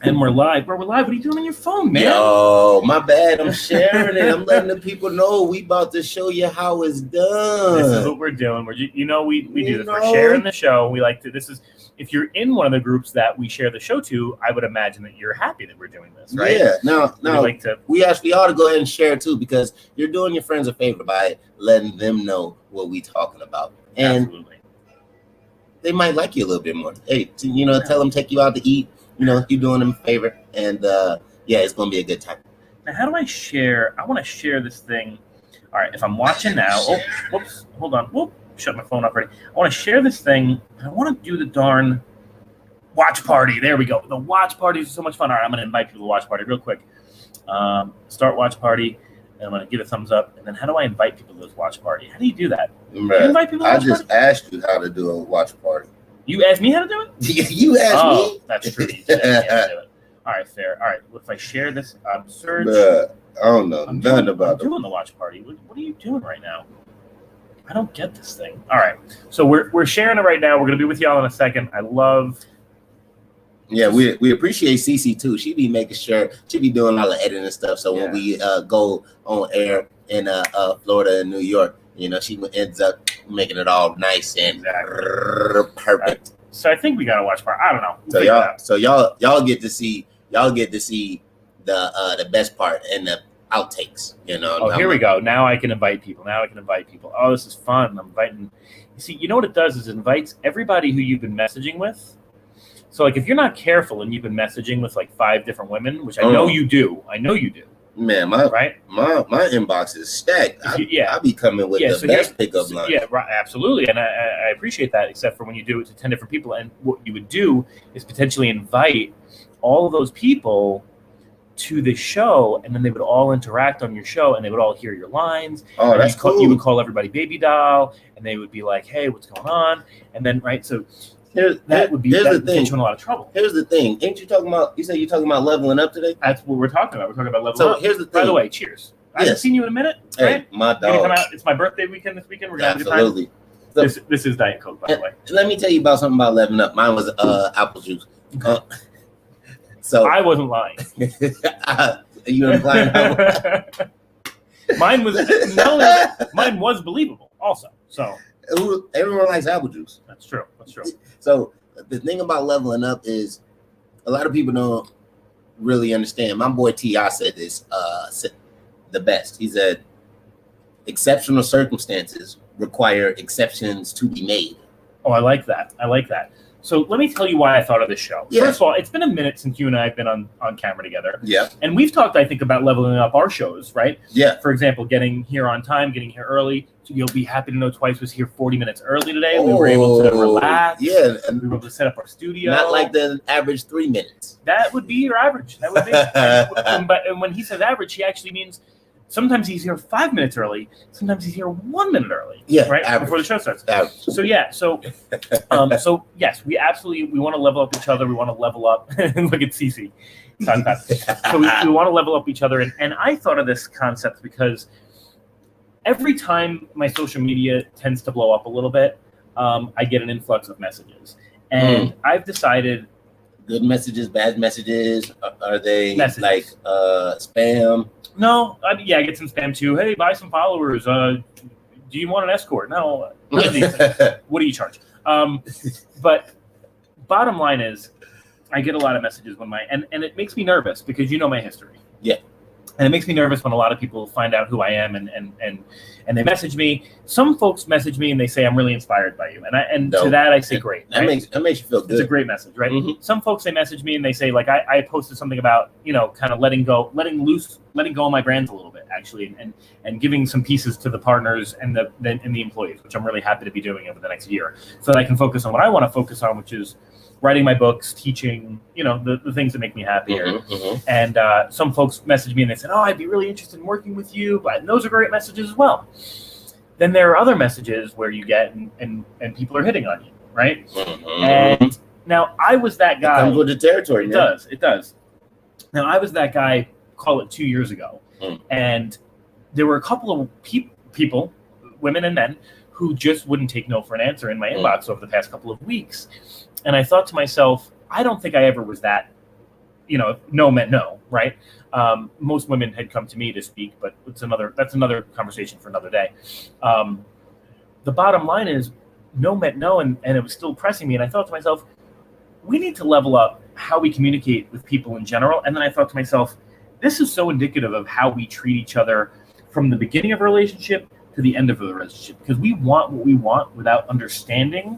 And we're live. Bro, we're live. What are you doing on your phone, man? Yo, my bad. I'm sharing it. I'm letting the people know we about to show you how it's done. This is what we're doing. We do this. We're sharing the show. We like to. This is if you're in one of the groups that we share the show to, I would imagine that you're happy that we're doing this, right? Yeah. Now we actually ought to go ahead and share it too, because you're doing your friends a favor by letting them know what we talking about, and Absolutely. They might like you a little bit more. Hey, tell them take you out to eat. You're doing them a favor, and it's gonna be a good time. Now, how do I share? I want to share this thing. All right, if I'm watching now, whoops, hold on, shut my phone up already. I want to share this thing. I want to do the darn watch party. There we go. The watch party is so much fun. All right, I'm gonna invite people to watch party real quick. Start watch party, and I'm gonna give a thumbs up. And then, how do I invite people to this watch party? How do you do that? Do you invite people to watch party? Asked you how to do a watch party. You asked me how to do it? You asked me? That's true. You said me how to do it. All right, fair. All right, if I share this, search. I don't know nothing about it. I'm doing the watch party. What are you doing right now? I don't get this thing. All right, so we're sharing it right now. We're going to be with y'all in a second. I love... Yeah, we appreciate Cece, too. She be making sure. She be doing all the editing and stuff. So when we go on air in Florida and New York, she ends up making it all nice and perfect. So I think we got to watch part. I don't know. Y'all get to see the best part and the outtakes. Here we go. Now I can invite people. Oh, this is fun. I'm inviting. You see, you know what it does is it invites everybody who you've been messaging with. So like if you're not careful and you've been messaging with like 5 different women, which I know you do. Man, my inbox is stacked. I be coming with the best pickup line. Yeah, right, absolutely, and I appreciate that. Except for when you do it to 10 different people, and what you would do is potentially invite all of those people to the show, and then they would all interact on your show, and they would all hear your lines. Oh, that's cool. You would call everybody baby doll, and they would be like, "Hey, what's going on?" And then so. That would get you in a lot of trouble. Here's the thing. Ain't you talking about? You said you're talking about leveling up today. That's what we're talking about. We're talking about leveling up. So here's the thing. By the way, cheers. I haven't seen you in a minute. Hey, right? my dog. Come out. It's my birthday weekend this weekend. We're gonna have a good time. This is Diet Coke, by the way. Let me tell you about something about leveling up. Mine was apple juice. So I wasn't lying. You implying? Mine was believable. Also, so everyone likes apple juice. That's true. So the thing about leveling up is a lot of people don't really understand. My boy T.I. said this the best. He said, exceptional circumstances require exceptions to be made. Oh, I like that. So let me tell you why I thought of this show. Yeah. First of all, it's been a minute since you and I have been on camera together. Yeah. And we've talked, I think, about leveling up our shows, right? Yeah. For example, getting here on time, getting here early. So you'll be happy to know Twice was here 40 minutes early today. We were able to relax. Yeah. And we were able to set up our studio. Not like the average 3 minutes. That would be your average. That would be. But when he says average, he actually means sometimes he's here 5 minutes early. Sometimes he's here 1 minute early. Yeah, right average. Before the show starts. Average. So yes, we want to level up each other. We want to level up. Look at Cece. So we want to level up each other, and I thought of this concept because every time my social media tends to blow up a little bit, I get an influx of messages, and I've decided. Good messages, bad messages. Are they messages. Like spam? No, I get some spam too. Hey, buy some followers. Do you want an escort? No, none of these things. What do you charge? But bottom line is, I get a lot of messages when and it makes me nervous because you know my history. Yeah. And it makes me nervous when a lot of people find out who I am and they message me. Some folks message me and they say I'm really inspired by you, and to that I say great. That makes you feel good. It's a great message, right? Mm-hmm. Some folks they message me and they say like I posted something about kind of letting go of my brands a little bit actually, and giving some pieces to the partners and the employees, which I'm really happy to be doing over the next year, so that I can focus on what I want to focus on, which is writing my books, teaching, the things that make me happier. Mm-hmm. And some folks messaged me and they said, "Oh, I'd be really interested in working with you." And those are great messages as well. Then there are other messages where you get and people are hitting on you, right? Mm-hmm. And now I was that guy. It comes with the territory. It does. Now I was that guy. Call it 2 years ago, and there were a couple of people, women and men, who just wouldn't take no for an answer in my inbox over the past couple of weeks. And I thought to myself, I don't think I ever was that no meant no, right? Most women had come to me to speak, but that's another conversation for another day. The bottom line is no meant no, and it was still pressing me. And I thought to myself, we need to level up how we communicate with people in general. And then I thought to myself, this is so indicative of how we treat each other from the beginning of a relationship to the end of a relationship, because we want what we want without understanding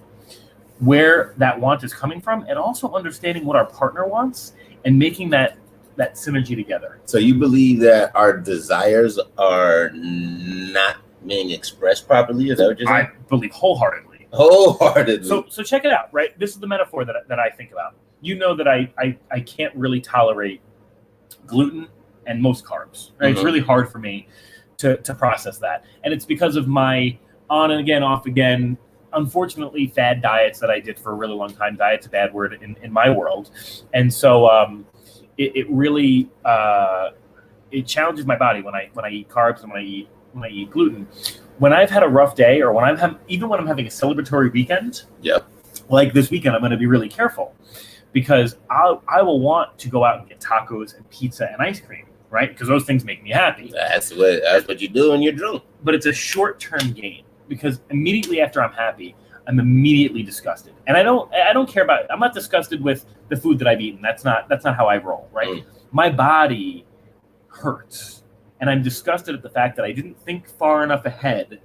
where that want is coming from, and also understanding what our partner wants and making that synergy together. So you believe that our desires are not being expressed properly? Is that what you're saying? I believe wholeheartedly. Wholeheartedly. So check it out, right? This is the metaphor that I think about. You know that I can't really tolerate gluten and most carbs, right? It's really hard for me to process that. And it's because of my on and again, off again, unfortunately, fad diets that I did for a really long time. Diet's a bad word in my world. And so it really it challenges my body when I eat carbs and when I eat gluten. When I've had a rough day, or when I'm having a celebratory weekend, like this weekend, I'm going to be really careful, because I will want to go out and get tacos and pizza and ice cream, right? Because those things make me happy. That's what you do when you're drunk. But it's a short-term gain, because immediately after I'm happy, I'm immediately disgusted. And I don't care about it. I'm not disgusted with the food that I've eaten. That's not how I roll, right? My body hurts. And I'm disgusted at the fact that I didn't think far enough ahead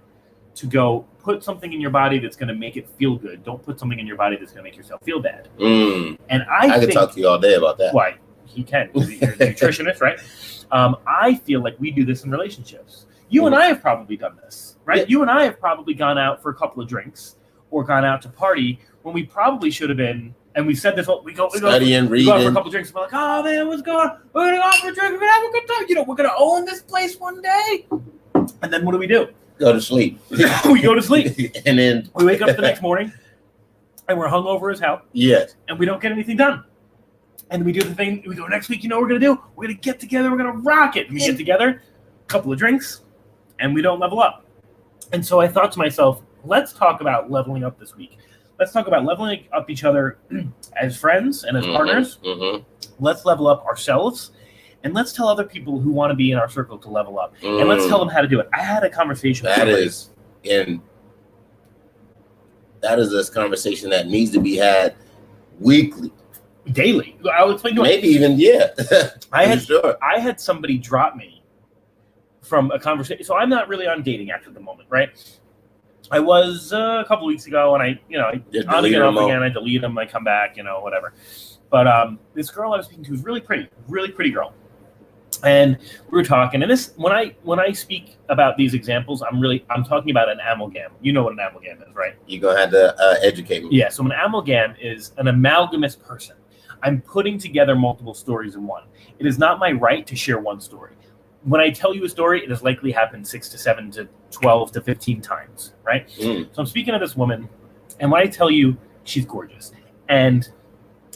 to go put something in your body that's going to make it feel good. Don't put something in your body that's going to make yourself feel bad. And I could talk to you all day about that. Why? He can. You're a nutritionist, right? I feel like we do this in relationships. You and I have probably done this, right? Yeah. You and I have probably gone out for a couple of drinks or gone out to party when we probably should have been. And we said this, we go studying, we go out for a couple of drinks. And we're like, oh man, what's going on? We're going to go out for a drink. We're going to have a good time. We're going to own this place one day. And then what do? Go to sleep. We go to sleep. And then we wake up the next morning and we're hungover as hell. Yes. And we don't get anything done. And we do the thing. We go, next week, what we're going to do? We're going to get together. We're going to rock it. And we get together, a couple of drinks, and we don't level up. And so I thought to myself, let's talk about leveling up this week. Let's talk about leveling up each other as friends and as partners. Let's level up ourselves. And let's tell other people who want to be in our circle to level up. And let's tell them how to do it. I had a conversation with somebody. That is a conversation that needs to be had weekly. Daily. I'll explain to you. Maybe even, I had somebody drop me from a conversation. So I'm not really on dating apps at the moment, right? I was a couple weeks ago, and I on again, off again. I delete them, I come back, whatever. But this girl I was speaking to was really pretty girl, and we were talking. And this, when I speak about these examples, I'm talking about an amalgam. You know what an amalgam is, right? You're gonna have to educate me. Yeah. So an amalgam is an amalgamous person. I'm putting together multiple stories in one. It is not my right to share one story. When I tell you a story, it has likely happened 6 to 7 to 12 to 15 times, right? So I'm speaking of this woman, and when I tell you, she's gorgeous. And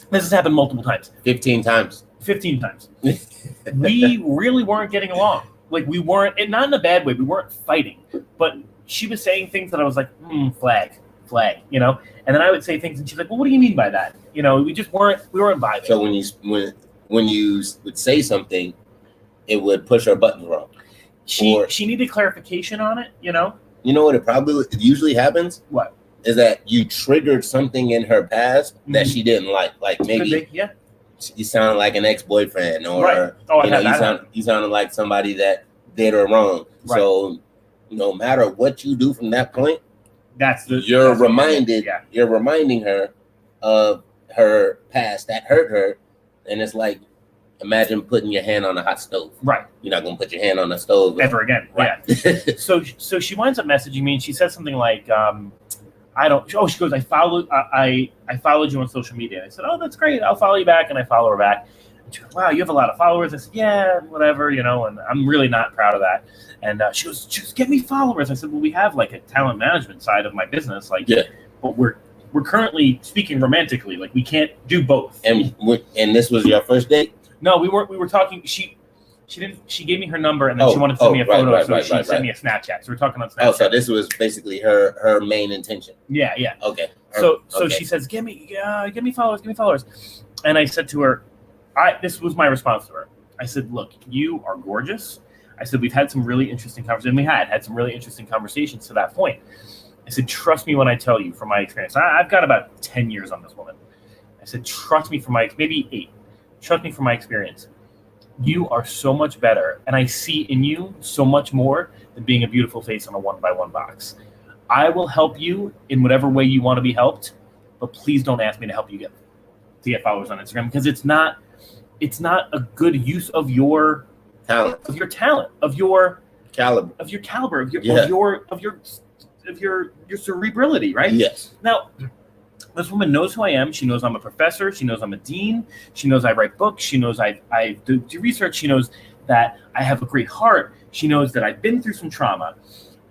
this has happened multiple times. 15 times. 15 times. We really weren't getting along. Like, we weren't, and not in a bad way, we weren't fighting. But she was saying things that I was like, flag, And then I would say things, and she's like, well, what do you mean by that? We weren't vibing. So when you would say something, it would push her buttons wrong. She needed clarification on it, You know what it usually happens? What? Is that you triggered something in her past that she didn't like. Like maybe you sound like an ex-boyfriend, or you sounded like somebody that did her wrong. Right. So no matter what you do from that point, you're reminding her of her past that hurt her, and it's like, imagine putting your hand on a hot stove. Right. You're not gonna put your hand on a stove ever again. Right. Yeah. So she winds up messaging me, and she says something like, she goes, I followed you on social media. I said, oh, that's great. I'll follow you back. And I follow her back. And she goes, wow, you have a lot of followers. I said, yeah, whatever, and I'm really not proud of that. And she goes, just get me followers. I said, well, we have like a talent management side of my business. But we're currently speaking romantically. Like, we can't do both. And this was your first date? No, we were talking. She gave me her number, and then she wanted to send me a photo, so she sent me a Snapchat. So we're talking on Snapchat. Oh, so this was basically her main intention. Yeah. Okay. So she says, give me followers. And I said to her, This was my response to her. I said, look, you are gorgeous. I said, we've had some really interesting conversations. And we had some really interesting conversations to that point. I said, trust me when I tell you from my experience. I've got about 10 years on this woman. I said, trust me from maybe 8. Trust me from my experience. You are so much better. And I see in you so much more than being a beautiful face on a 1x1 box. I will help you in whatever way you want to be helped, but please don't ask me to help you get followers on Instagram, because it's not a good use of your talent, of your caliber, of your cerebrality, right? Yes. Now, this woman knows who I am. She knows I'm a professor. She knows I'm a dean. She knows I write books. She knows I do research. She knows that I have a great heart. She knows that I've been through some trauma.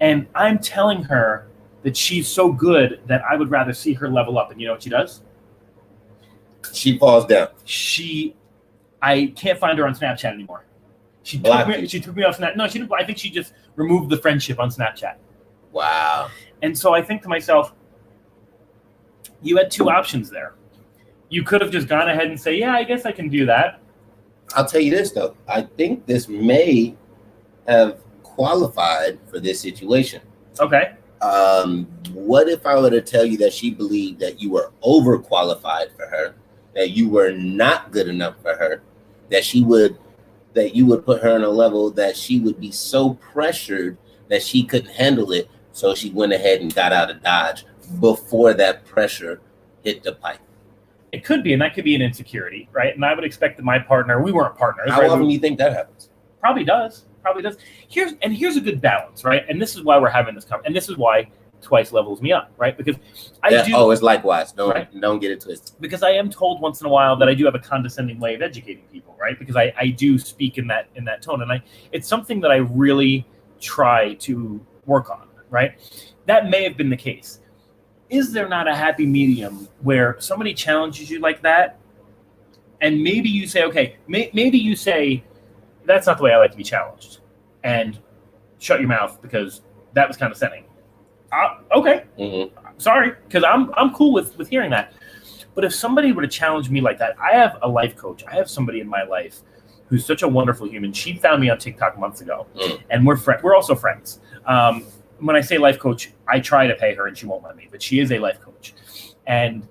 And I'm telling her that she's so good that I would rather see her level up. And you know what she does? She falls down. I can't find her on Snapchat anymore. She took me off Snapchat. No, she didn't. I think she just removed the friendship on Snapchat. Wow. And so I think to myself, you had 2 options there. You could have just gone ahead and say, yeah, I guess I can do that. I'll tell you this, though. I think this may have qualified for this situation. Okay. What if I were to tell you that she believed that you were overqualified for her, that you were not good enough for her, that you would put her on a level that she would be so pressured that she couldn't handle it, so she went ahead and got out of Dodge before that pressure hit the pipe? It could be, and that could be an insecurity, right? And I would expect that my partner, we weren't partners. How often do you think that happens? Probably does. Here's a good balance, right? And this is why we're having this conversation. And this is why Twice levels me up, right? Because it's likewise. Don't get it twisted. Because I am told once in a while that I do have a condescending way of educating people, right? Because I do speak in that tone, and it's something that I really try to work on, right? That may have been the case. Is there not a happy medium where somebody challenges you like that, and maybe you say, okay, maybe you say, that's not the way I like to be challenged, and shut your mouth because that was condescending. Okay, sorry, because I'm cool with hearing that. But if somebody were to challenge me like that, I have a life coach. I have somebody in my life who's such a wonderful human. She found me on TikTok months ago, and we're also friends. When I say life coach, I try to pay her, and she won't let me. But she is a life coach, and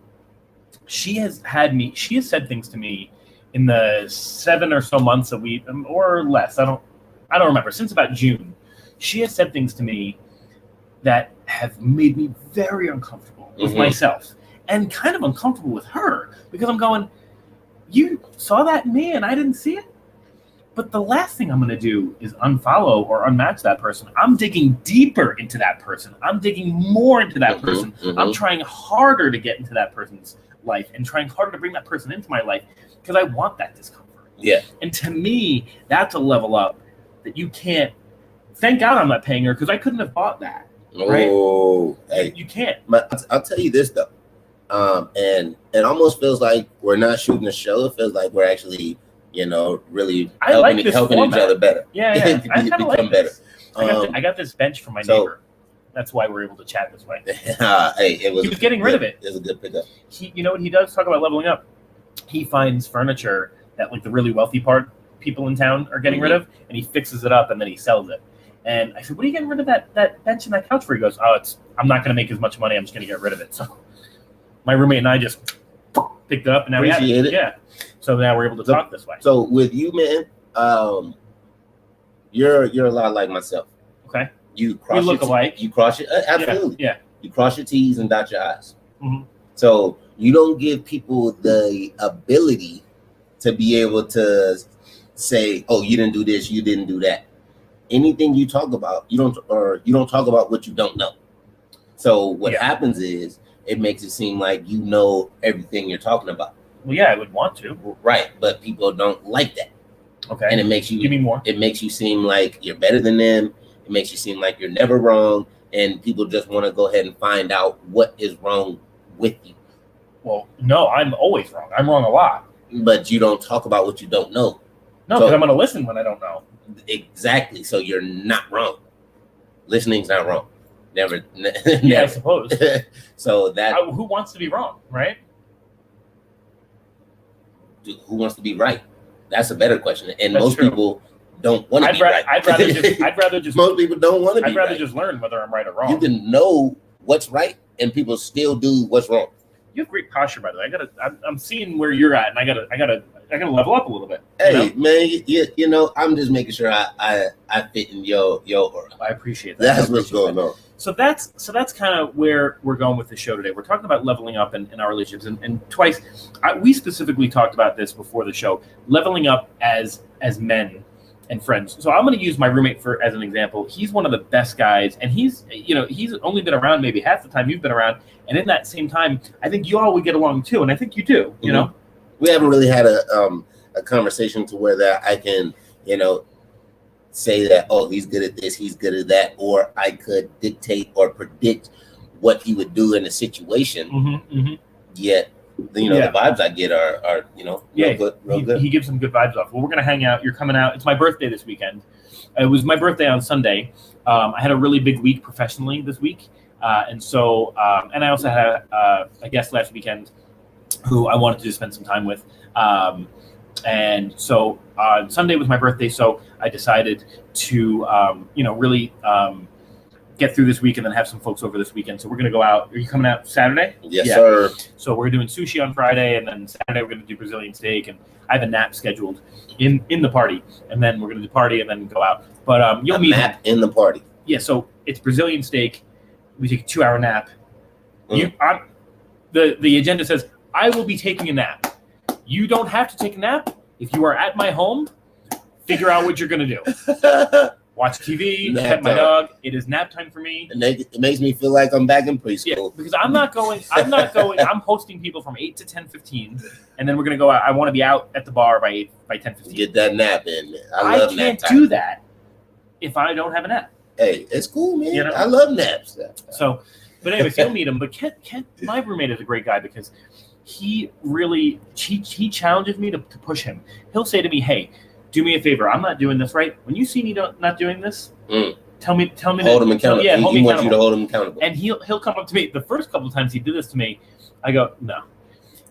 she has said things to me in the 7 or so months a week or less. I don't remember, since about June. She has said things to me that have made me very uncomfortable with myself, and kind of uncomfortable with her, because I'm going, you saw that in me and I didn't see it? But the last thing I'm going to do is unfollow or unmatch that person. I'm digging deeper into that person. I'm digging more into that person. I'm trying harder to get into that person's life and trying harder to bring that person into my life because I want that discomfort. Yeah. And to me, that's a level up that you can't. Thank God I'm not paying her, because I couldn't have bought that. Right? Oh, hey. You can't. But I'll tell you this, though. And it almost feels like we're not shooting a show. It feels like we're actually, really helping each other better. Yeah. I become like better. I got this bench from my neighbor. That's why we're able to chat this way. He was getting rid of it. It was a good pickup. You know what he does? Talk about leveling up. He finds furniture that like the really wealthy people in town are getting rid of, and he fixes it up and then he sells it. And I said, what are you getting rid of that bench and that couch for? He goes, I'm not going to make as much money. I'm just going to get rid of it. So my roommate and I just picked it up, and now we have it. Yeah. So now we're able to talk this way. So with you, man, you're a lot like myself. Okay. We look alike. You cross your absolutely. Yeah. You cross your T's and dot your I's. Mm-hmm. So you don't give people the ability to be able to say, "Oh, you didn't do this, you didn't do that." Anything you talk about, you don't talk about what you don't know. So what happens is it makes it seem like you know everything you're talking about. Well, yeah, I would want to. Right, but people don't like that. Okay. And it makes you give me more. It makes you seem like you're better than them. It makes you seem like you're never wrong, and people just want to go ahead and find out what is wrong with you. Well, no, I'm always wrong. I'm wrong a lot. But you don't talk about what you don't know. No, because I'm going to listen when I don't know. Exactly. So you're not wrong. Listening's not wrong. Never. Yeah, I suppose. So that. Who wants to be wrong, right? who wants to be right? That's a better question. And That's most true. people don't want to be right. I'd rather just most people don't want to be I'd rather right. just learn whether I'm right or wrong. You can know what's right, and people still do what's wrong. You have great posture, by the way. I'm seeing where you're at, and I gotta level up a little bit. Hey, man, you know, I'm just making sure I fit in your aura. I appreciate that. That's what's going on. So that's kind of where we're going with the show today. We're talking about leveling up in our relationships, and twice we specifically talked about this before the show. Leveling up as men and friends. So I'm going to use my roommate as an example. He's one of the best guys, and he's only been around maybe half the time you've been around, and in that same time, I think you all would get along too, and I think you do. You know, we haven't really had a conversation to where that I can say that, oh, he's good at this, he's good at that, or I could dictate or predict what he would do in a situation. Yet, the vibes I get are real good. He gives some good vibes off. Well, we're gonna hang out. You're coming out. It's my birthday this weekend. It was my birthday on Sunday. I had a really big week professionally this week, and I also had a guest last weekend who I wanted to spend some time with. And so on Sunday was my birthday, so I decided to really get through this week and then have some folks over this weekend. So we're gonna go out. Are you coming out Saturday? Yes, sir. So we're doing sushi on Friday, and then Saturday we're gonna do Brazilian steak, and I have a nap scheduled in the party, and then we're gonna do party and then go out. But you'll meet nap in the party. Yeah, so it's Brazilian steak. We take a 2-hour nap. The agenda says I will be taking a nap. You don't have to take a nap. If you are at my home, figure out what you're gonna do. Watch TV, pet my dog. It is nap time for me. And it makes me feel like I'm back in preschool. Yeah, because I'm not going. I'm hosting people from 8 to 10:15, and then we're gonna go out. I want to be out at the bar by 10:15. Get that nap in. I can't do that if I don't have a nap. Hey, it's cool, man. I love naps. So, but anyways, you'll meet him. But Kent, my roommate, is a great guy because he really he challenges me to push him. He'll say to me, "Hey, do me a favor. I'm not doing this right. When you see me not doing this, tell me. Hold him accountable. Yeah, he wants you to hold him accountable. And he'll come up to me. The first couple of times he did this to me, I go, no.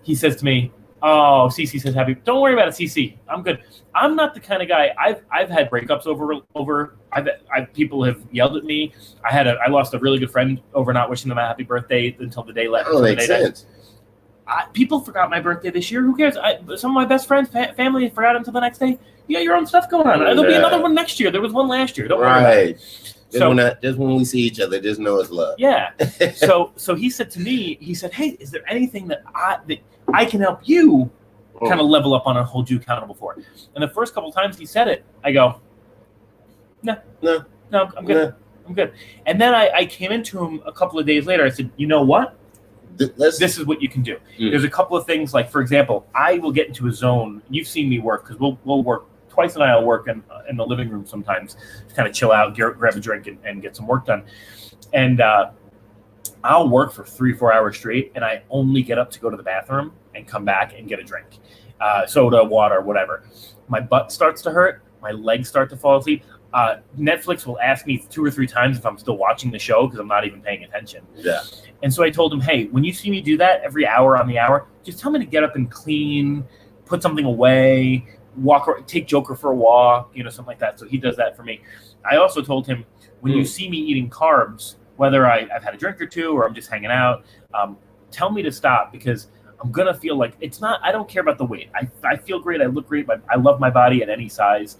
He says to me, "Oh, CC says happy. Don't worry about it, CC. I'm good." I'm not the kind of guy. I've had breakups over. People have yelled at me. I lost a really good friend over not wishing them a happy birthday until the day left. Oh, makes sense. People forgot my birthday this year. Who cares? Some of my best friends, family forgot until the next day. You got your own stuff going on. There'll be another one next year. There was one last year. Don't worry about it. Just when we see each other, just know it's love. Yeah. So he said to me, "Hey, is there anything that I can help you kind of level up on and hold you accountable for?" And the first couple of times he said it, I go, No, I'm good. Nah. I'm good. And then I came into him a couple of days later. I said, "You know what? This is what you can do." There's a couple of things, like, for example, I will get into a zone. You've seen me work, because we'll work twice, and I'll work in the living room sometimes to kind of chill out, grab a drink, and get some work done. And I'll work for 3-4 hours straight, and I only get up to go to the bathroom and come back and get a drink, soda, water, whatever. My butt starts to hurt. My legs start to fall asleep. Netflix will ask me 2 or 3 times if I'm still watching the show because I'm not even paying attention. Yeah. And so I told him, "Hey, when you see me do that every hour on the hour, just tell me to get up and clean, put something away, take Joker for a walk, something like that." So he does that for me. I also told him, when you see me eating carbs, whether I've had a drink or two or I'm just hanging out, tell me to stop, because I'm going to feel like I don't care about the weight. I feel great. I look great. I love my body at any size.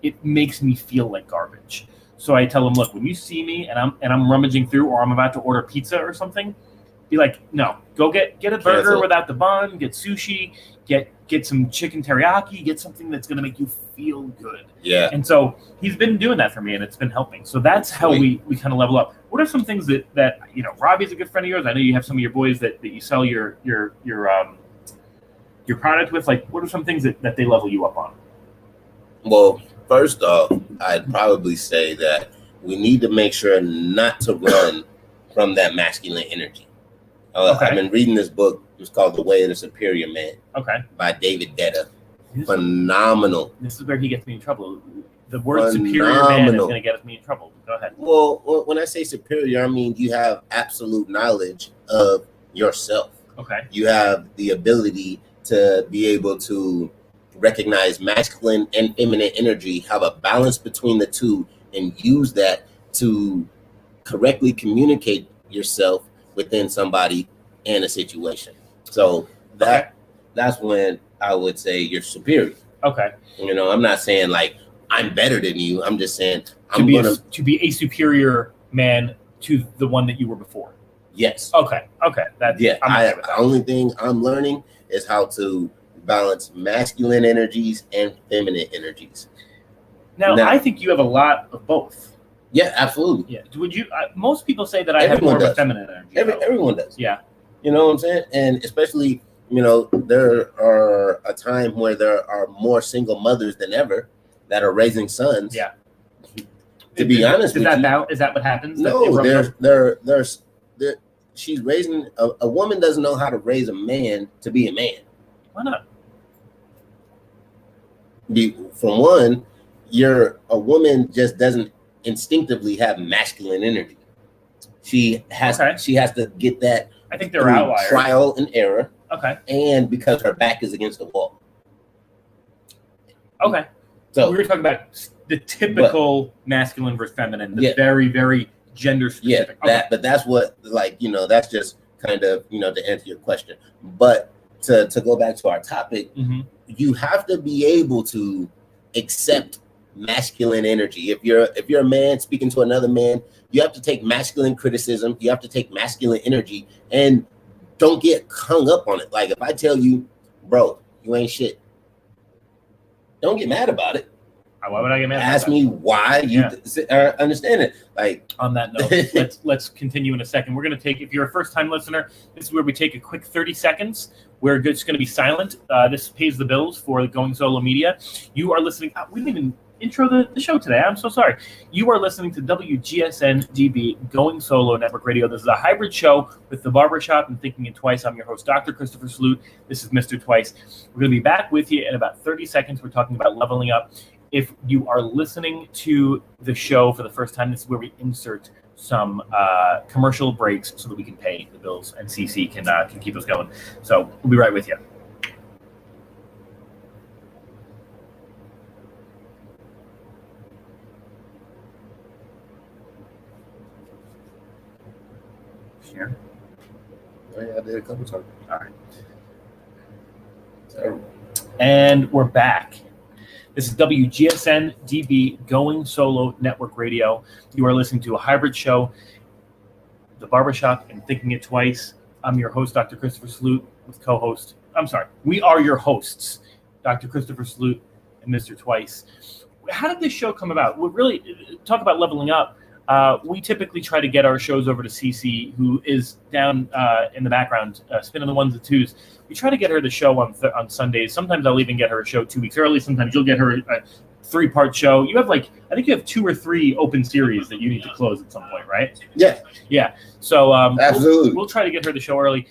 It makes me feel like garbage. So I tell him, "Look, when you see me and I'm rummaging through, or I'm about to order pizza or something, be like, no, go get a burger without the bun, get sushi, get some chicken teriyaki, get something that's going to make you feel good." Yeah. And so he's been doing that for me, and it's been helping. So that's how we kind of level up. What are some things that Robbie's a good friend of yours? I know you have some of your boys that you sell your product with. Like, what are some things that they level you up on? Well, first off, I'd probably say that we need to make sure not to run from that masculine energy. I've been reading this book. It's called The Way of the Superior Man. Okay. By David Detta. Phenomenal. This is where he gets me in trouble. The word superior man is going to get me in trouble. Go ahead. Well, when I say superior, I mean you have absolute knowledge of yourself. Okay. You have the ability to be able to recognize masculine and feminine energy, have a balance between the two, and use that to correctly communicate yourself within somebody in a situation. So that's when I would say you're superior. Okay. You know, I'm not saying like I'm better than you. I'm just saying to be a superior man to the one that you were before. Yes. Okay. The only thing I'm learning is how to balance masculine energies and feminine energies. Now, I think you have a lot of both. Yeah, absolutely. Yeah. Would you? Most people say that I have more of a feminine energy. Everyone does. Yeah. You know what I'm saying? And especially, you know, there are a time where there are more single mothers than ever that are raising sons. Yeah. To be honest is that what happens? No, there's she's raising a woman doesn't know how to raise a man to be a man. Why not? From one, a woman just doesn't instinctively have masculine energy. She has to get that. I think they're outliers. Trial and error. Okay. And because her back is against the wall. Okay. So we were talking about the typical masculine versus feminine, very, very gender specific. Yeah, but that's what, like, you know, that's just kind of, you know, to answer your question. But to go back to our topic, you have to be able to accept masculine energy. If you're a man speaking to another man, you have to take masculine criticism, you have to take masculine energy, and don't get hung up on it. Like, if I tell you, bro, you ain't shit, don't get mad about it. Why would I get mad? Ask me why you understand it. Like, on that note, let's continue in a second. We're going to take, if you're a first-time listener, this is where we take a quick 30 seconds. We're just going to be silent. This pays the bills for Going Solo Media. You are listening. We didn't even intro the show today. I'm so sorry. You are listening to WGSN-DB Going Solo Network Radio. This is a hybrid show with The Barbershop and Thinking It Twice. I'm your host, Dr. Christopher Salute. This is Mr. Twice. We're going to be back with you in about 30 seconds. We're talking about leveling up. If you are listening to the show for the first time, this is where we insert some commercial breaks so that we can pay the bills and CC can keep us going. So we'll be right with you. Share. Oh, yeah, I did a couple times. All right. And we're back. This is WGSN-DB Going Solo Network Radio. You are listening to a hybrid show, The Barbershop and Thinking It Twice. I'm your host, Dr. Christopher Salute, with co-host. I'm sorry. We are your hosts, Dr. Christopher Salute and Mr. Twice. How did this show come about? We really talk about leveling up. We typically try to get our shows over to CC, who is down in the background, spinning the ones and twos. We try to get her the show on Sundays. Sometimes I'll even get her a show 2 weeks early. Sometimes you'll get her a 3-part show. You have I think you have 2 or 3 open series that you need to close at some point, right? Yeah. Yeah. So absolutely, we'll try to get her the show early.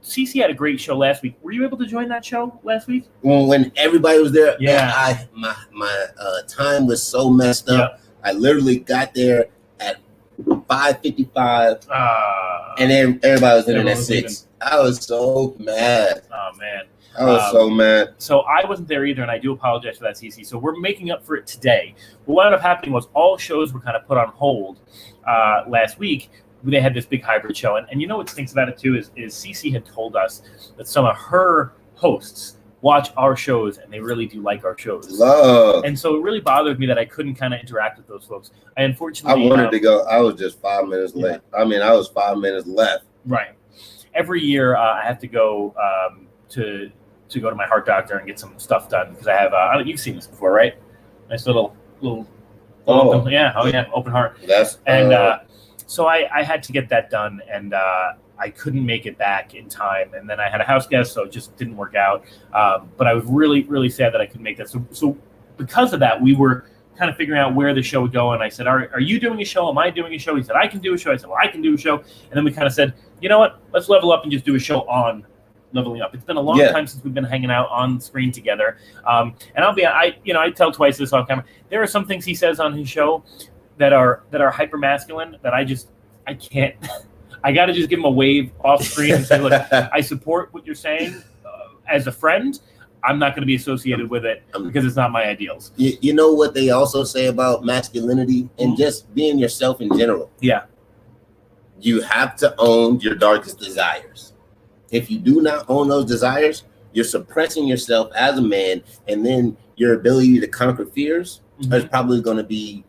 CC had a great show last week. Were you able to join that show last week? When everybody was there, yeah. Man, my time was so messed up. Yeah. I literally got there at 5:55, and then everybody was in at 6. I was so mad. Oh man, I was so mad. So I wasn't there either, and I do apologize for that, CC. So we're making up for it today. But what ended up happening was all shows were kind of put on hold last week. They had this big hybrid show, and you know what stinks about it too is CC had told us that some of her hosts watch our shows and they really do like our shows. Love. And so it really bothered me that I couldn't kind of interact with those folks. I unfortunately wanted to go. I was just 5 minutes late. I mean, I was 5 minutes left. Right. Every year I have to go to go to my heart doctor and get some stuff done because I have you've seen this before, right? Nice little open heart. So I had to get that done, and I couldn't make it back in time, and then I had a house guest, so it just didn't work out. But I was really, really sad that I couldn't make that. So because of that, we were kind of figuring out where the show would go, and I said, are you doing a show? Am I doing a show? He said, I can do a show. I said, well, I can do a show. And then we kind of said, you know what? Let's level up and just do a show on leveling up. It's been a long time since we've been hanging out on screen together. And I tell Twice this off camera. There are some things he says on his show that are hyper masculine that I can't. I got to just give him a wave off screen and say, look, I support what you're saying as a friend, I'm not going to be associated with it because it's not my ideals. You know what they also say about masculinity and just being yourself in general? Yeah. You have to own your darkest desires. If you do not own those desires, you're suppressing yourself as a man, and then your ability to conquer fears is probably going to be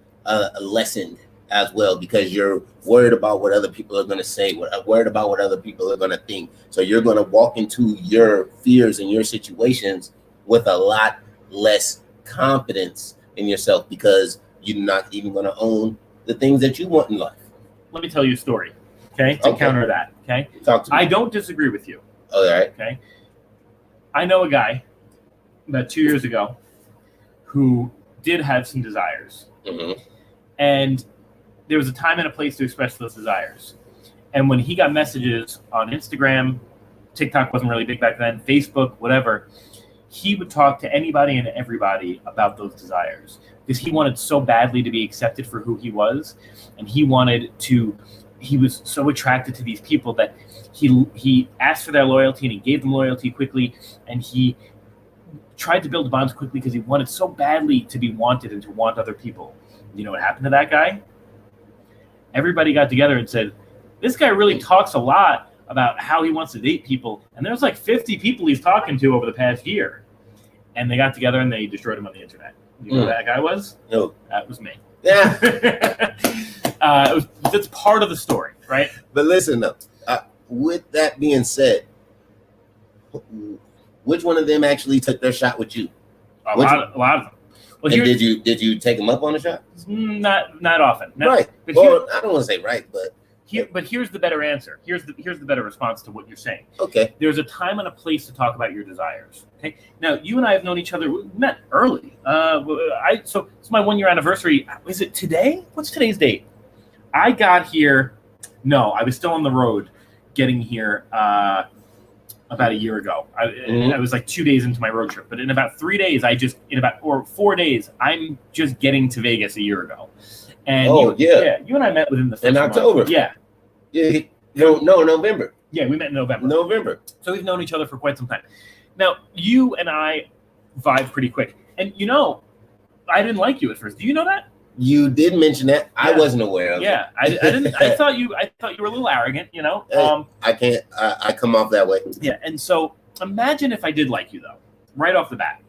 lessened as well, because you're worried about what other people are going to say, worried about what other people are going to think. So you're going to walk into your fears and your situations with a lot less confidence in yourself, because you're not even going to own the things that you want in life. Let me tell you a story, okay, to counter that, okay? Talk to me. I don't disagree with you. All right. Okay. I know a guy about 2 years ago who did have some desires. And there was a time and a place to express those desires. And when he got messages on Instagram, TikTok wasn't really big back then, Facebook, whatever, he would talk to anybody and everybody about those desires because he wanted so badly to be accepted for who he was. And he was so attracted to these people that he asked for their loyalty and he gave them loyalty quickly. And he tried to build bonds quickly because he wanted so badly to be wanted and to want other people. You know what happened to that guy? Everybody got together and said, this guy really talks a lot about how he wants to date people. And there's like 50 people he's talking to over the past year. And they got together and they destroyed him on the internet. You know who that guy was? No. That was me. Yeah. That's part of the story, right? But listen, though, with that being said, which one of them actually took their shot with you? A lot of them. Well, and did you take them up on the shot? Not often. Right. But well, I don't want to say right, but here's the better answer. Here's the better response to what you're saying. Okay. There's a time and a place to talk about your desires. Okay. Now, you and I have known each other. We met early. So it's my 1 year anniversary. Is it today? What's today's date? I got here. No, I was still on the road getting here about a year ago. I was like 2 days into my road trip, but in about 3 days, or 4 days, I'm just getting to Vegas a year ago. And you and I met within the first in October. Month. Yeah. No, November. Yeah, we met in November. So we've known each other for quite some time. Now, you and I vibe pretty quick. And I didn't like you at first. Do you know that? You did mention that. Yeah. I wasn't aware of it. Yeah, I didn't. I thought you were a little arrogant. I can't. I come off that way. Yeah, and so imagine if I did like you though, right off the bat,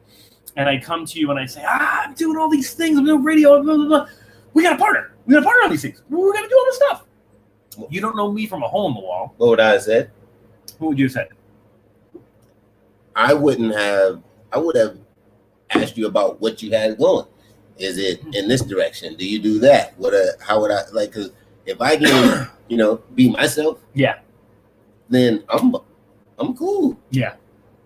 and I come to you and I say, I'm doing all these things. I'm doing radio. Blah, blah, blah. We got to partner. We got to partner on these things. We're gonna do all this stuff. You don't know me from a hole in the wall. What would I have said? What would you have said? I would have asked you about what you had going. Is it in this direction? Do you do that? How would I like? Because if I can, be myself, then I'm cool. Yeah,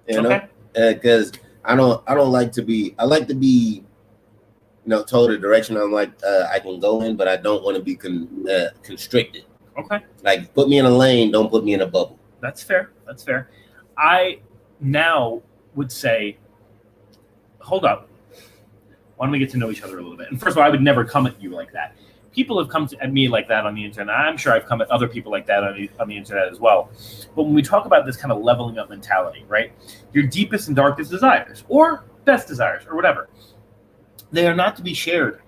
because I don't like to be. I like to be, told a direction I'm like I can go in, but I don't want to be constricted. Okay. Like put me in a lane, don't put me in a bubble. That's fair. I now would say, hold up. Why don't we get to know each other a little bit? And first of all, I would never come at you like that. People have come at me like that on the internet. I'm sure I've come at other people like that on the internet as well. But when we talk about this kind of leveling up mentality, right? Your deepest and darkest desires, or best desires, or whatever, they are not to be shared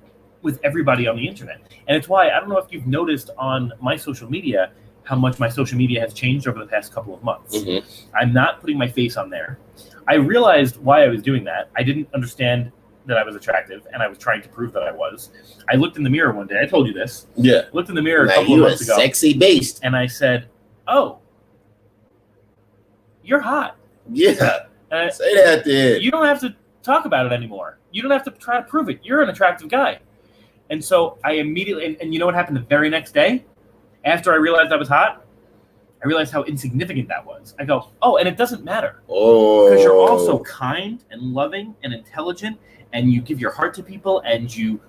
with everybody on the internet. And it's why, I don't know if you've noticed on my social media, how much my social media has changed over the past couple of months. I'm not putting my face on there. I realized why I was doing that. I didn't understand that I was attractive, and I was trying to prove that I was. I looked in the mirror one day. I told you this. Yeah. Looked in the mirror a couple of months ago. Sexy beast. And I said, "Oh, you're hot." Yeah. Say that then. You don't have to talk about it anymore. You don't have to try to prove it. You're an attractive guy. And so I immediately, and you know what happened the very next day? After I realized I was hot, I realized how insignificant that was. I go, oh, and it doesn't matter. Oh. Because you're also kind and loving and intelligent, and you give your heart to people, and you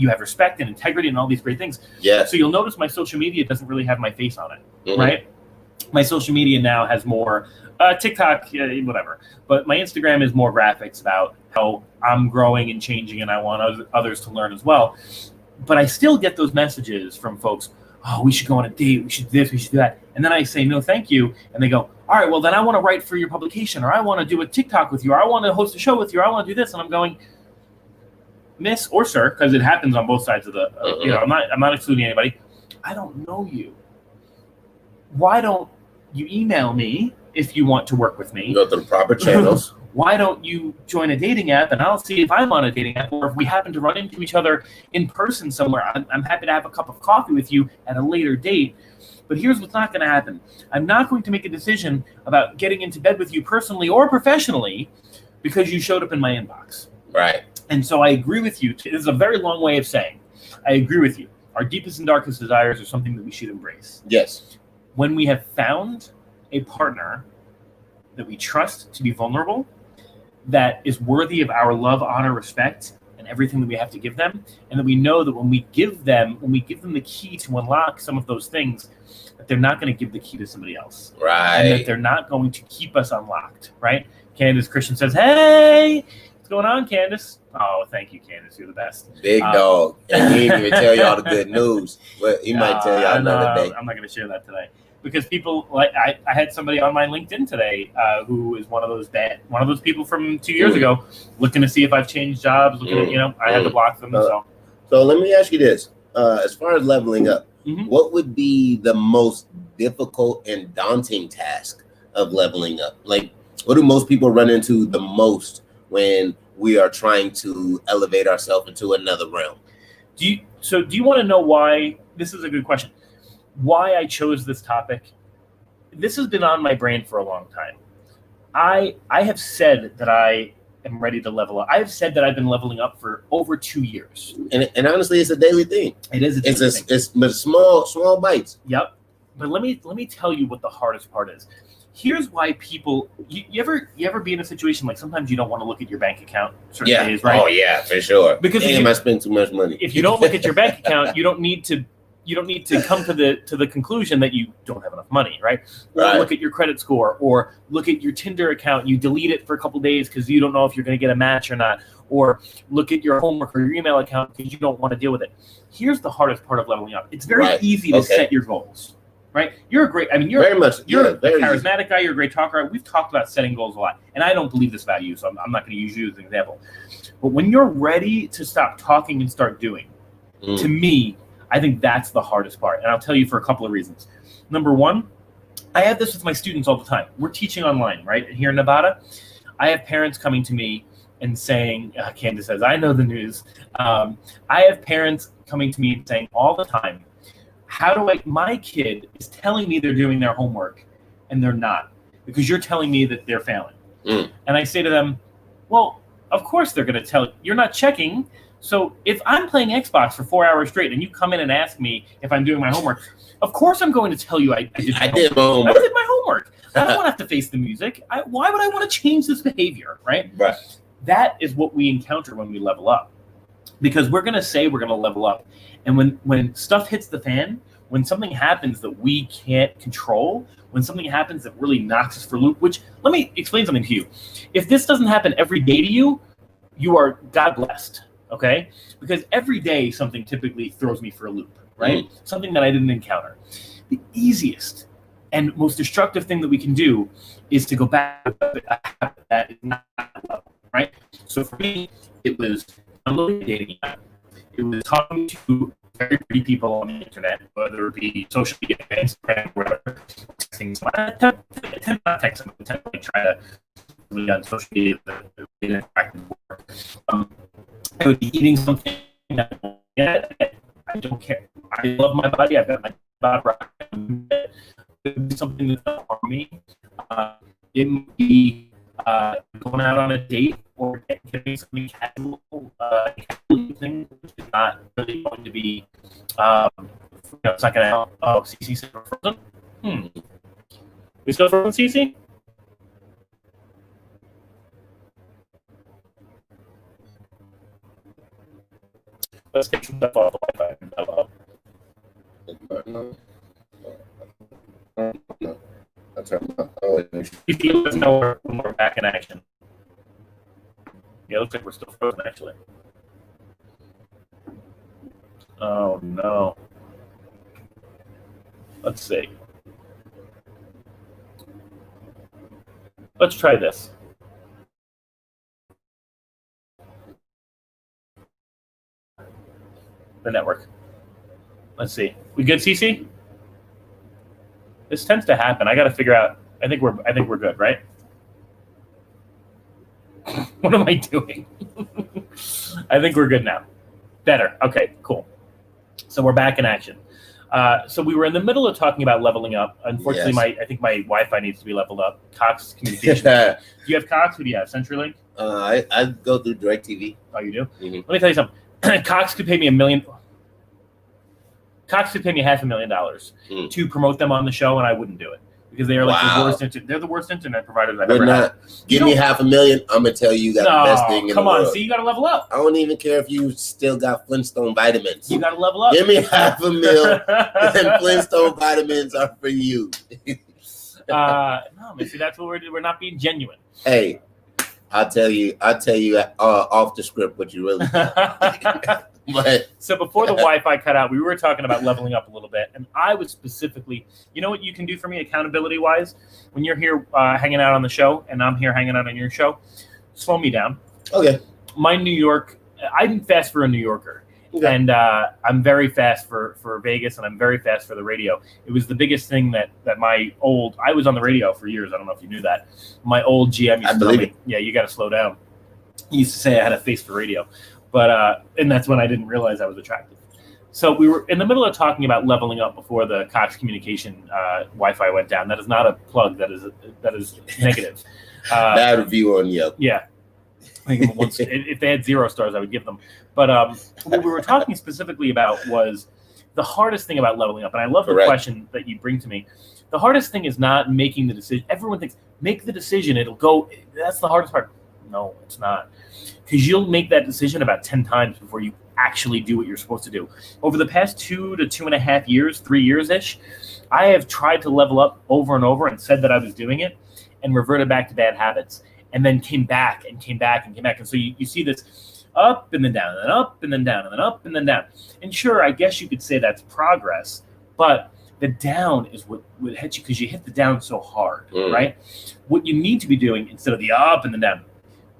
have respect and integrity and all these great things. Yeah. So you'll notice my social media doesn't really have my face on it, right? My social media now has more TikTok, whatever. But my Instagram is more graphics about how I'm growing and changing, and I want others to learn as well. But I still get those messages from folks, oh, we should go on a date, we should this, we should do that. And then I say, no, thank you. And they go, all right, well, then I want to write for your publication, or I want to do a TikTok with you, or I want to host a show with you, or I want to do this. And I'm going, miss or sir, because it happens on both sides of the, I'm not excluding anybody. I don't know you. Why don't you email me if you want to work with me? Go through the proper channels. Why don't you join a dating app, and I'll see if I'm on a dating app, or if we happen to run into each other in person somewhere. I'm happy to have a cup of coffee with you at a later date. But here's what's not going to happen. I'm not going to make a decision about getting into bed with you personally or professionally because you showed up in my inbox. Right. And so I agree with you. This is a very long way of saying I agree with you. Our deepest and darkest desires are something that we should embrace. Yes. When we have found a partner that we trust to be vulnerable, that is worthy of our love, honor, respect, and everything that we have to give them, and that we know that when we give them the key to unlock some of those things, that they're not going to give the key to somebody else. Right. And that they're not going to keep us unlocked, right? Candace Christian says, hey, what's going on, Candace? Oh, thank you, Candace. You're the best. Big dog. And he didn't even tell y'all the good news. But he might tell y'all another day. I'm not going to share that today. Because people like I had somebody on my LinkedIn today who is one of those people from 2 years ago, looking to see if I've changed jobs. Looking at, I had to block them. So let me ask you this: as far as leveling up, what would be the most difficult and daunting task of leveling up? Like, what do most people run into the most when we are trying to elevate ourselves into another realm? Do you want to know why? This is a good question. Why I chose this topic. This has been on my brain for a long time. I have said that I am ready to level up. I have said that I've been leveling up for over 2 years. And honestly, it's a daily thing. It is a daily thing. It's but small bites. Yep. But let me tell you what the hardest part is. Here's why people you ever be in a situation like sometimes you don't want to look at your bank account certain days, right? Oh yeah, for sure. Because I spend too much money. If you don't look at your bank account, you don't need to come to the conclusion that you don't have enough money, right? Or look at your credit score, or look at your Tinder account. You delete it for a couple days because you don't know if you're going to get a match or not. Or look at your homework or your email account because you don't want to deal with it. Here's the hardest part of leveling up. It's very easy to set your goals, right? You're a very charismatic guy. You're a great talker. We've talked about setting goals a lot, and I don't believe this about you, so I'm not going to use you as an example. But when you're ready to stop talking and start doing, to me, I think that's the hardest part. And I'll tell you for a couple of reasons. Number one, I have this with my students all the time. We're teaching online, right? Here in Nevada, I have parents coming to me and saying, Candace says, I know the news. I have parents coming to me and saying all the time, my kid is telling me they're doing their homework and they're not, because you're telling me that they're failing. And I say to them, well, of course they're going to tell you. You're not checking. So if I'm playing Xbox for 4 hours straight and you come in and ask me if I'm doing my homework, of course I'm going to tell you I did my homework. I did my homework. I don't want to have to face the music. Why would I want to change this behavior, right? Right. That is what we encounter when we level up. Because we're going to say we're going to level up. And when stuff hits the fan, when something happens that we can't control, when something happens that really knocks us for a loop, which, let me explain something to you. If this doesn't happen every day to you, you are God blessed. Okay? Because every day something typically throws me for a loop, right? Something that I didn't encounter. The easiest and most destructive thing that we can do is to go back to a habit that is not level, right? So for me, it was downloading a dating app. It was talking to very pretty people on the internet, whether it be social media, Instagram, whatever. Texting. I tend not text them. I tend to try to really on social media interact with work. I would be eating something that I don't get. I don't care. I love my body. I've got my body right. It would be something that's not harm me. It would be going out on a date or getting something casual, thing, which is not really going to be, it's not going to help. Oh, CC said we're frozen? We still frozen, CC? Let's take some stuff off the Wi-Fi. You feel us know when we're back in action. Yeah, it looks like we're still frozen, actually. Oh, no. Let's see. Let's try this. The network. Let's see. We good, CC? This tends to happen. I got to figure out. I think we're good, right? What am I doing? I think we're good now. Better. Okay, cool. So we're back in action. So we were in the middle of talking about leveling up. Unfortunately, Yes. I think my Wi-Fi needs to be leveled up. Cox Communications. Do you have Cox? Who do you have? CenturyLink? I go through DirecTV. Oh, you do? Mm-hmm. Let me tell you something. Cox could pay me $1 million. Cox could pay me $500,000 to promote them on the show, and I wouldn't do it because they are like the worst. They're the worst internet providers I've ever had. Give me $500,000. I'm gonna tell you that the best thing in the world. Come on, see, you got to level up. I don't even care if you still got Flintstone vitamins. You got to level up. Give me $500,000, and Flintstone vitamins are for you. No, man, see, that's what we're not being genuine. Hey, I'll tell you off the script what you really want. But so before the Wi-Fi cut out, we were talking about leveling up a little bit, and I was specifically, you know what you can do for me accountability-wise? When you're here hanging out on the show, and I'm here hanging out on your show, slow me down. Okay. My New York, I'm fast for a New Yorker, and I'm very fast for Vegas, and I'm very fast for the radio. It was the biggest thing that I was on the radio for years. I don't know if you knew that. My old GM used to tell me, yeah, you got to slow down. He used to say I had a face for radio. But and that's when I didn't realize I was attractive. So we were in the middle of talking about leveling up before the Cox Communication Wi-Fi went down. That is not a plug. That is negative. Bad review on Yelp. Yeah. If they had 0 stars, I would give them. But what we were talking specifically about was the hardest thing about leveling up. And I love the question that you bring to me. The hardest thing is not making the decision. Everyone thinks, make the decision. It'll go. That's the hardest part. No, it's not. Because you'll make that decision about 10 times before you actually do what you're supposed to do. Over the past 2 to 2.5 years, 3 years-ish, I have tried to level up over and over and said that I was doing it and reverted back to bad habits and then came back. And so you see this up and then down and then up and then down and then up and then down. And sure, I guess you could say that's progress, but the down is what hits you because you hit the down so hard, right? What you need to be doing instead of the up and the down,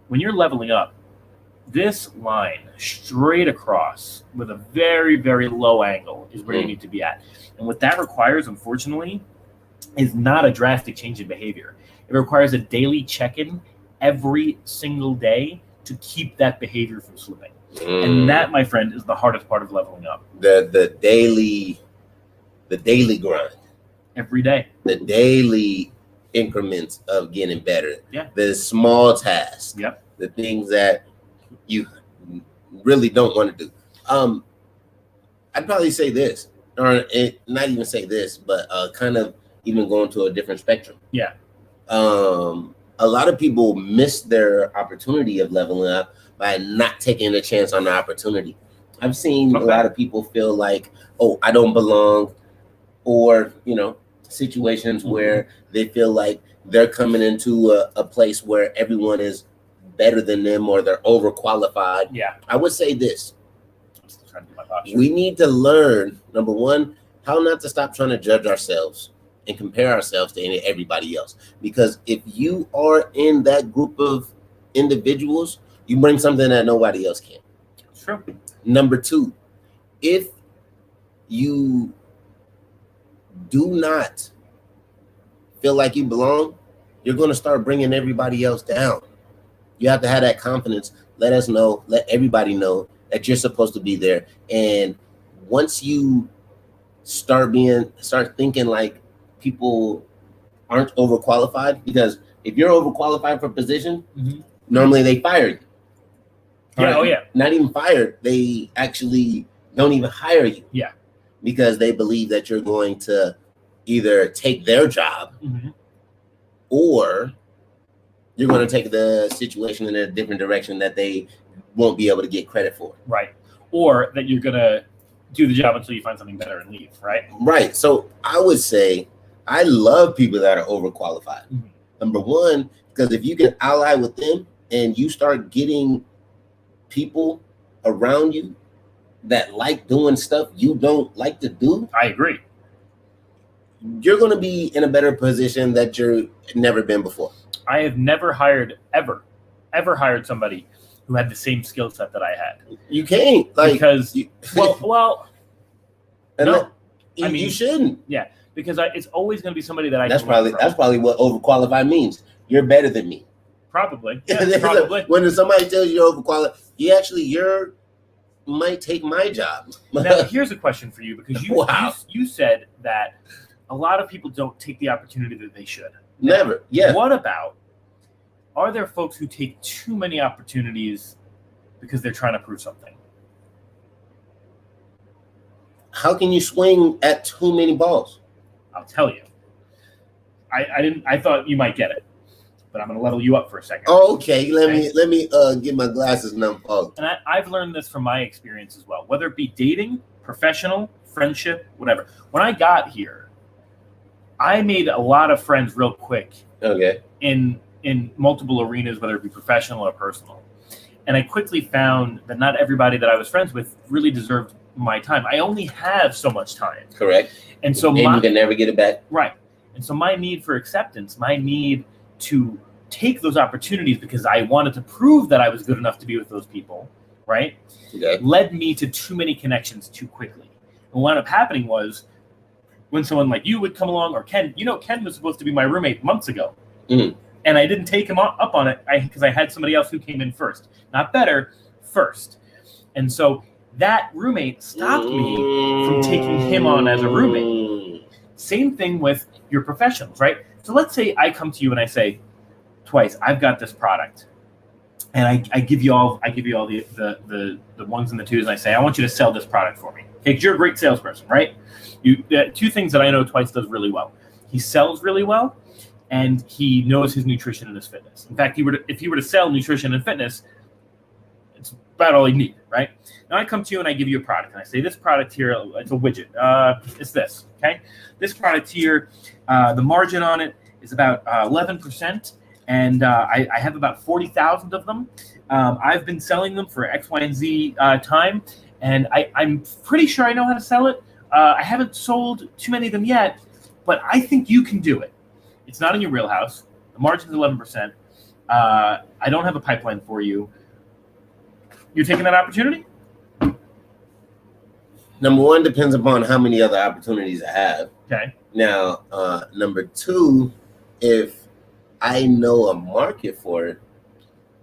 when you're leveling up, this line straight across with a very, very low angle is where you need to be at. And what that requires, unfortunately, is not a drastic change in behavior. It requires a daily check-in every single day to keep that behavior from slipping. And that, my friend, is the hardest part of leveling up. The daily grind. Every day. The daily increments of getting better. Yeah. The small tasks. Yep. The things that you really don't want to do. I'd probably say this, or not even say this, but kind of even going to a different spectrum. Yeah. A lot of people miss their opportunity of leveling up by not taking a chance on the opportunity. I've seen a lot of people feel like, oh, I don't belong, or, situations where they feel like they're coming into a place where everyone is better than them or they're overqualified. Yeah. I would say this. I'm still trying to do my posture. We need to learn, number one, how not to stop trying to judge ourselves and compare ourselves to everybody else. Because if you are in that group of individuals, you bring something that nobody else can. True. Number two, if you do not feel like you belong, you're going to start bringing everybody else down. You have to have that confidence. Let us know, let everybody know that you're supposed to be there. And once you start thinking like people aren't overqualified, because if you're overqualified for a position, normally they fire you. Yeah, Not even fired. They actually don't even hire you. Yeah. Because they believe that you're going to either take their job or you're going to take the situation in a different direction that they won't be able to get credit for. Right. Or that you're going to do the job until you find something better and leave, right? Right. So I would say I love people that are overqualified. Number one, because if you can ally with them and you start getting people around you that like doing stuff you don't like to do, I agree. You're going to be in a better position that you've never been before. I have never ever hired somebody who had the same skill set that I had. You can't Because no, you shouldn't. Yeah, because it's always going to be somebody that I. That's probably what overqualified means. You're better than me. Probably. Yeah, probably. When somebody tells you you're overqualified, you might take my job. Now, here's a question for you, because you said that a lot of people don't take the opportunity that they should. Never. Yeah. What about, are there folks who take too many opportunities because they're trying to prove something? How can you swing at too many balls? I'll tell you. I thought you might get it, but I'm going to level you up for a second. Oh, okay. Let me get my glasses and unfold. And I've learned this from my experience as well, whether it be dating, professional, friendship, whatever. When I got here, I made a lot of friends real quick. Okay. In multiple arenas, whether it be professional or personal. And I quickly found that not everybody that I was friends with really deserved my time. I only have so much time. Correct. And so you can never get it back. Right. And so my need for acceptance, my need to take those opportunities because I wanted to prove that I was good enough to be with those people, right? Okay. Led me to too many connections too quickly. And what ended up happening was when someone like you would come along, or Ken, Ken was supposed to be my roommate months ago. Mm-hmm. And I didn't take him up on it because I had somebody else who came in first. Not better, first. And so that roommate stopped me from taking him on as a roommate. Same thing with your professionals, right? So let's say I come to you and I say, Twice, I've got this product. And I give you all the ones and the twos, and I say, I want you to sell this product for me. Okay, because you're a great salesperson, right? Two things that I know Twice does really well. He sells really well, and he knows his nutrition and his fitness. In fact, if he were to sell nutrition and fitness, it's about all he needs, right? Now I come to you and I give you a product, and I say, this product here, it's a widget. It's this, okay? This product here, the margin on it is about 11%, and I have about 40,000 of them. I've been selling them for X, Y, and Z time, and I'm pretty sure I know how to sell it. I haven't sold too many of them yet, but I think you can do it. It's not in your wheelhouse. The margin is 11%. I don't have a pipeline for you. You're taking that opportunity? Number one, depends upon how many other opportunities I have. Okay. Now, number two, if I know a market for it,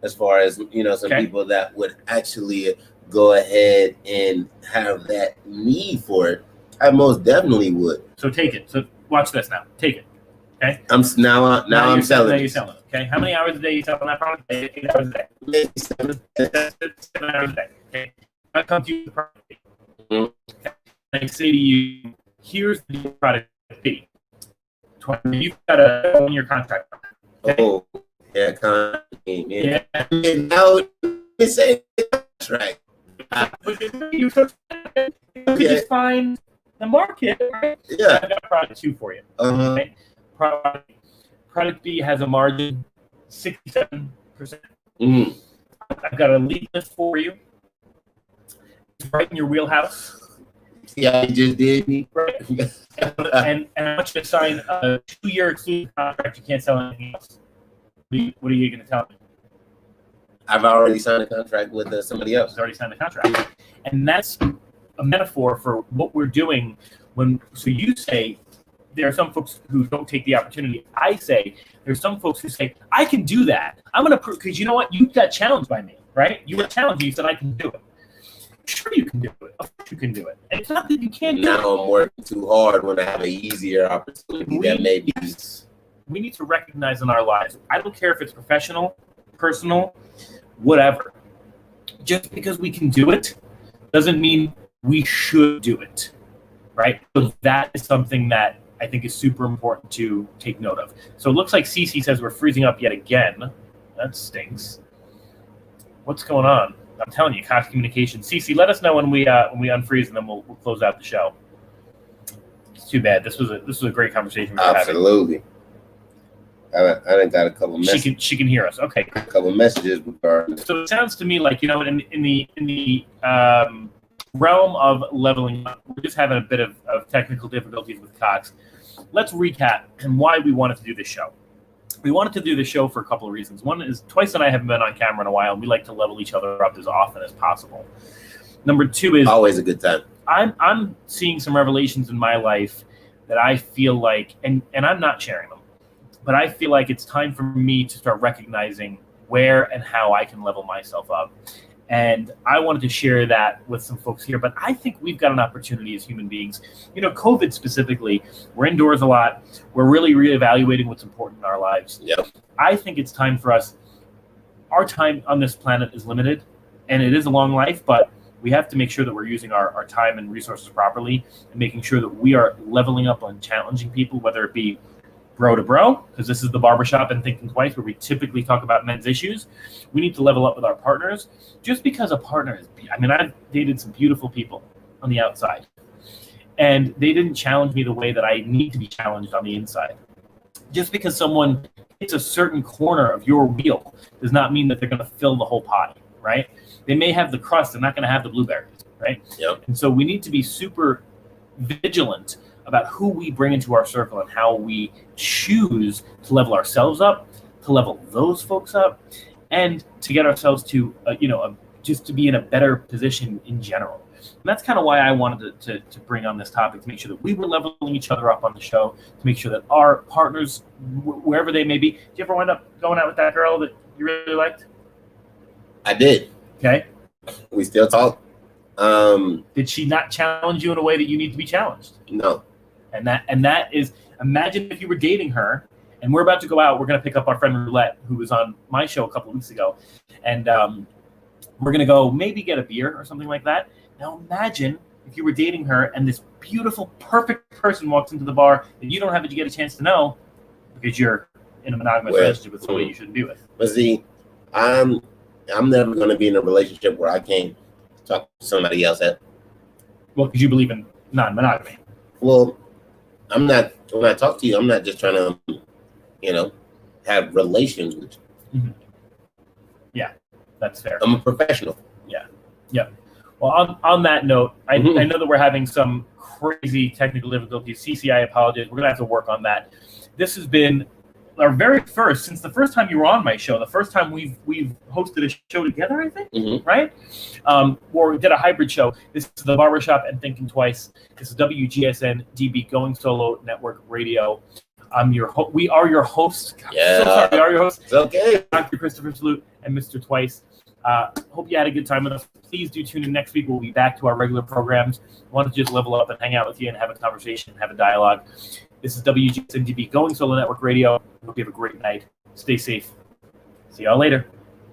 as far as, some people that would actually go ahead and have that need for it, I most definitely would. So take it. So watch this now. Take it. Okay. I'm selling. Now you're selling it. Okay. How many hours a day you sell on that product? 8 hours a day. Maybe 7. 7 hours a day. Okay. I come to you with the product. Mm-hmm. Okay. And I say to you, here's the product fee. You've got to own your contract. Okay? Oh, yeah, yeah. Now it's say that's right. You could just find the market, right? Yeah. I've got product 2 for you. Okay? Product B has a margin 67%. Mm-hmm. I've got a lead list for you. It's right in your wheelhouse. Yeah, you just did me. Right. and I want you to sign a 2-year exclusive contract. You can't sell anything else. What are you going to tell me? I've already signed a contract with somebody else. I've already signed a contract. And that's a metaphor for what we're doing so you say there are some folks who don't take the opportunity. I say there's some folks who say, I can do that. I'm going to prove, because you know what? You got challenged by me, right? You were challenged. You said, I can do it. Sure, you can do it. Of course you can do it. And it's not that you can't do it. Now I'm working too hard when I have an easier opportunity that may be. We need to recognize in our lives, I don't care if it's professional, personal, whatever. Just because we can do it doesn't mean we should do it, right? So that is something that I think is super important to take note of. So it looks like Cece says we're freezing up yet again. That stinks. What's going on? I'm telling you, Cox Communication. Cece, let us know when we unfreeze, and then we'll close out the show. It's too bad. This was a great conversation. Absolutely. I done got a couple messages. She can hear us. Okay. A couple messages regarding. So it sounds to me like, in the realm of leveling up, we're just having a bit of technical difficulties with Cox. Let's recap and why we wanted to do this show. we wanted to do the show for a couple of reasons. One is Twice and I haven't been on camera in a while, and we like to level each other up as often as possible. Number two is always a good time. I'm seeing some revelations in my life that I feel like, and I'm not sharing them, but I feel like it's time for me to start recognizing where and how I can level myself up. And I wanted to share that with some folks here, but I think we've got an opportunity as human beings. COVID specifically, we're indoors a lot. We're really reevaluating what's important in our lives. Yep. I think it's time for us. Our time on this planet is limited, and it is a long life, but we have to make sure that we're using our time and resources properly and making sure that we are leveling up on challenging people, whether it be bro to bro, because this is the barbershop and Thinking Twice where we typically talk about men's issues. We need to level up with our partners. Just because a partner is, I've dated some beautiful people on the outside, and they didn't challenge me the way that I need to be challenged on the inside. Just because someone hits a certain corner of your wheel does not mean that they're going to fill the whole pie, right? They may have the crust, they're not going to have the blueberries, right? Yep. And so we need to be super vigilant about who we bring into our circle and how we choose to level ourselves up, to level those folks up, and to get ourselves to, just to be in a better position in general. And that's kind of why I wanted to bring on this topic, to make sure that we were leveling each other up on the show, to make sure that our partners, wherever they may be. Did you ever wind up going out with that girl that you really liked? I did. Okay. We still talk. Did she not challenge you in a way that you need to be challenged? No. And that is, imagine if you were dating her, and we're about to go out. We're going to pick up our friend Roulette, who was on my show a couple of weeks ago, and we're going to go maybe get a beer or something like that. Now imagine if you were dating her, and this beautiful, perfect person walks into the bar that you don't have to get a chance to know because you're in a monogamous relationship with somebody you shouldn't be with. But see, I'm never going to be in a relationship where I can't talk to somebody else. Well, because you believe in non-monogamy. Well, when I talk to you, I'm not just trying to, have relations with you. Mm-hmm. Yeah, that's fair. I'm a professional. Yeah. Yep. Well, on that note, I know that we're having some crazy technical difficulties. CC, I apologize. We're going to have to work on that. This has been our very first, since the first time you were on my show, the first time we've hosted a show together, I think, right? Or we did a hybrid show. This is the Barbershop and Thinking Twice. This is WGSN-DB Going Solo Network Radio. We are your hosts. Yeah. So sorry, we are your hosts. It's okay. Dr. Christopher Salute and Mr. Twice. Hope you had a good time with us. Please do tune in next week. We'll be back to our regular programs. I want to just level up and hang out with you and have a conversation, have a dialogue. This is WGSN-DB Going Solo Network Radio. Hope you have a great night. Stay safe. See y'all later.